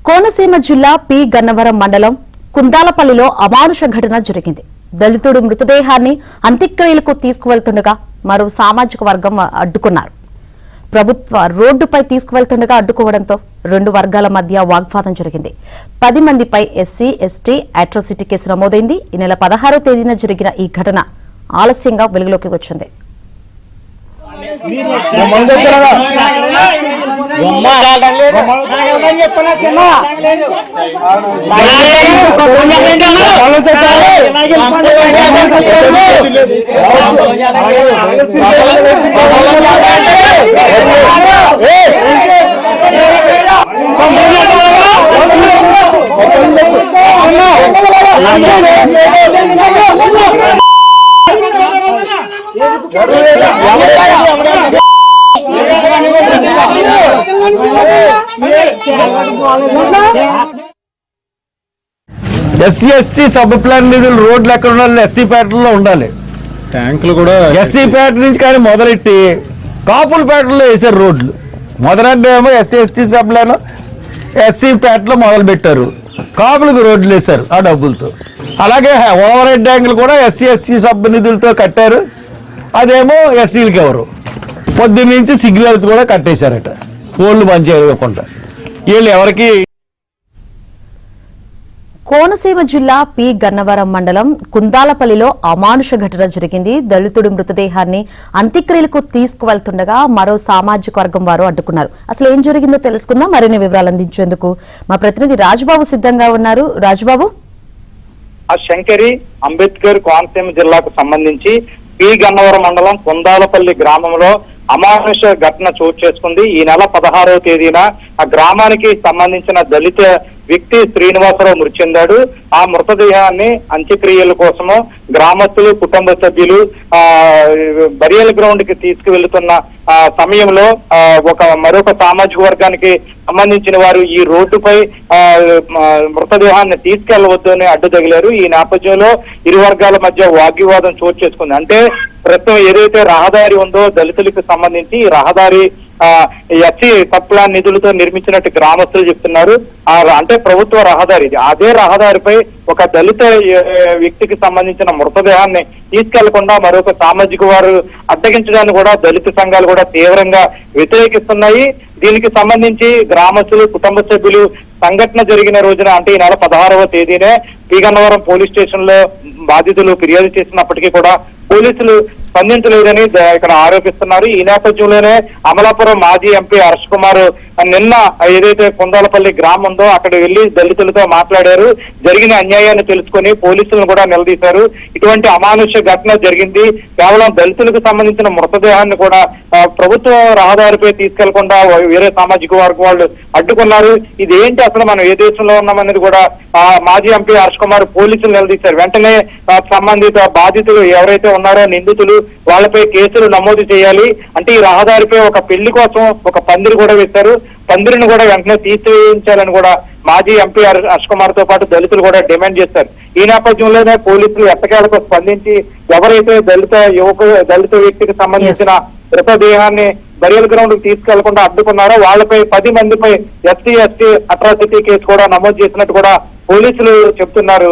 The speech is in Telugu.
కోనసీమ జిల్లా పి గన్నవరం మండలం కుందాలపల్లిలో అమానుష ఘటన జరిగింది. దళితుడు మృతదేహాన్ని అంత్యక్రియలకు తీసుకువెళ్తుండగా మరో సామాజిక వర్గం అడ్డుకున్నారు. ప్రభుత్వ రోడ్డుపై తీసుకువెళ్తుండగా అడ్డుకోవడంతో రెండు వర్గాల మధ్య వాగ్వాదం జరిగింది. 10 మందిపై ఎస్సీ ఎస్టీ అట్రాసిటీ కేసు నమోదైంది. ఈ నెల 16వ తేదీన జరిగిన ఈ ఘటన ఆలస్యంగా వెలుగులోకి వచ్చింది. ఎస్సీ ఎస్టీ సబ్ ప్లాన్ నిధులు రోడ్లు ఎక్కడ ఉండాలి? ఎస్సీ పేటలో ఉండాలి. ట్యాంకులు కూడా ఎస్సీ పేట నుంచి కానీ మొదలెట్టి కాపులపేటలో వేసారు రోడ్లు. మొదలెట్టేమో SC ST sub plan SC పేటలో మొదలు పెట్టారు, కాపులకు రోడ్లు వేశారు ఆ డబ్బులతో. అలాగే ఓవర్ హెడ్ ట్యాంకులు కూడా ఎస్సీ ఎస్టీ సబ్ నిధులతో కట్టారు, అదేమో ఎస్సీలకి ఎవరు. పొద్దున్న నుంచి సిగ్నల్స్ కూడా కట్టేశారట, పోల్లు పనిచేయకుండా. వీళ్ళు ఎవరికి? కోనసీమ జిల్లా పి గన్నవరం మండలం కుందాలపల్లిలో అమానుష ఘటన జరిగింది. దళితుడి మృతదేహాన్ని అంత్యక్రియలకు తీసుకువెళ్తుండగా మరో సామాజిక వర్గం వారు అడ్డుకున్నారు. అసలు ఏం జరిగిందో తెలుసుకుందాం. మరిన్ని వివరాలు అందించేందుకు మా ప్రతినిధి రాజుబాబు సిద్ధంగా ఉన్నారు. రాజుబాబు. శంకరి అంబేద్కర్ కోనసీమ జిల్లాకు సంబంధించి పి గన్నవరం మండలం కుందాలపల్లి గ్రామంలో అమానుష ఘటన చోటు చేసుకుంది. ఈ నెల 16వ తేదీన ఆ గ్రామానికి సంబంధించిన దళిత వ్యక్తి శ్రీనివాసరావు మృతి చెందాడు. ఆ మృతదేహాన్ని అంత్యక్రియల కోసము గ్రామస్తులు, కుటుంబ సభ్యులు బరియల్ గ్రౌండ్ కి తీసుకువెళ్తున్న సమయంలో మరొక సామాజిక వర్గానికి సంబంధించిన వారు ఈ రోడ్డుపై మృతదేహాన్ని తీసుకెళ్లవద్దు అని అడ్డు తగిలారు. ఈ నేపథ్యంలో ఇరు వర్గాల మధ్య వాగ్వివాదం చోటు చేసుకుంది. అంటే ప్రస్తుతం ఏదైతే రహదారి ఉందో దళితులకు సంబంధించి ఈ రహదారి ఎస్సీ సబ్ ప్లాన్ నిధులతో నిర్మించినట్టు గ్రామస్తులు చెప్తున్నారు. అంటే ప్రభుత్వ రహదారి, అదే రహదారిపై ఒక దళిత వ్యక్తికి సంబంధించిన మృతదేహాన్ని తీసుకెళ్లకుండా మరొక సామాజిక వారు అడ్డగించడాన్ని కూడా దళిత సంఘాలు కూడా తీవ్రంగా వ్యతిరేకిస్తున్నాయి. దీనికి సంబంధించి గ్రామస్తులు, కుటుంబ సభ్యులు సంఘటన జరిగిన రోజున అంటే ఈ నెల 16వ తేదీనే పి గన్నవరం పోలీస్ స్టేషన్ లో బాధితులు ఫిర్యాదు చేసినప్పటికీ కూడా పోలీసులు స్పందించలేదని ఇక్కడ ఆరోపిస్తున్నారు. ఈ నేపథ్యంలోనే అమలాపురం మాజీ ఎంపీ హర్ష్ కుమార్ నిన్న ఏదైతే కుందాలపల్లి గ్రామం ఉందో అక్కడ వెళ్లి దళితులతో మాట్లాడారు. జరిగిన అన్యాయాన్ని తెలుసుకొని పోలీసులను కూడా నిలదీశారు. ఇటువంటి అమానుష ఘటన జరిగింది. కేవలం దళితులకు సంబంధించిన మృతదేహాన్ని కూడా ప్రభుత్వ రహదారిపై తీసుకెళ్లకుండా వేరే సామాజిక వర్గం వాళ్ళు అడ్డుకున్నారు. ఇదేంటి, అసలు మనం ఏ దేశంలో ఉన్నామనేది కూడా మాజీ ఎంపీ హర్ష్ కుమార్ పోలీసులు నిలదీశారు. వెంటనే సంబంధిత బాధితులు ఎవరైతే ఉన్నారో నిందితులు వాళ్ళపై కేసులు నమోదు చేయాలి. అంటే ఈ రహదారిపై ఒక పెళ్లి కోసం ఒక పందిరి కూడా వేశారు. పందిరిని కూడా వెంటనే తీసివేయించాలని కూడా మాజీ ఎంపీ హర్ష్ కుమార్ తో పాటు దళితులు కూడా డిమాండ్ చేశారు. ఈ నేపథ్యంలోనే పోలీసులు ఎట్టకేలకు స్పందించి ఎవరైతే దళిత వ్యక్తికి సంబంధించిన మృతదేహాన్ని బరియల్ గ్రౌండ్ కు తీసుకెళ్లకుండా అడ్డుకున్నారో వాళ్ళపై 10 మందిపై ఎస్సీ ఎస్టీ అట్రాసిటీ కేసు కూడా నమోదు చేసినట్టు కూడా పోలీసులు చెప్తున్నారు.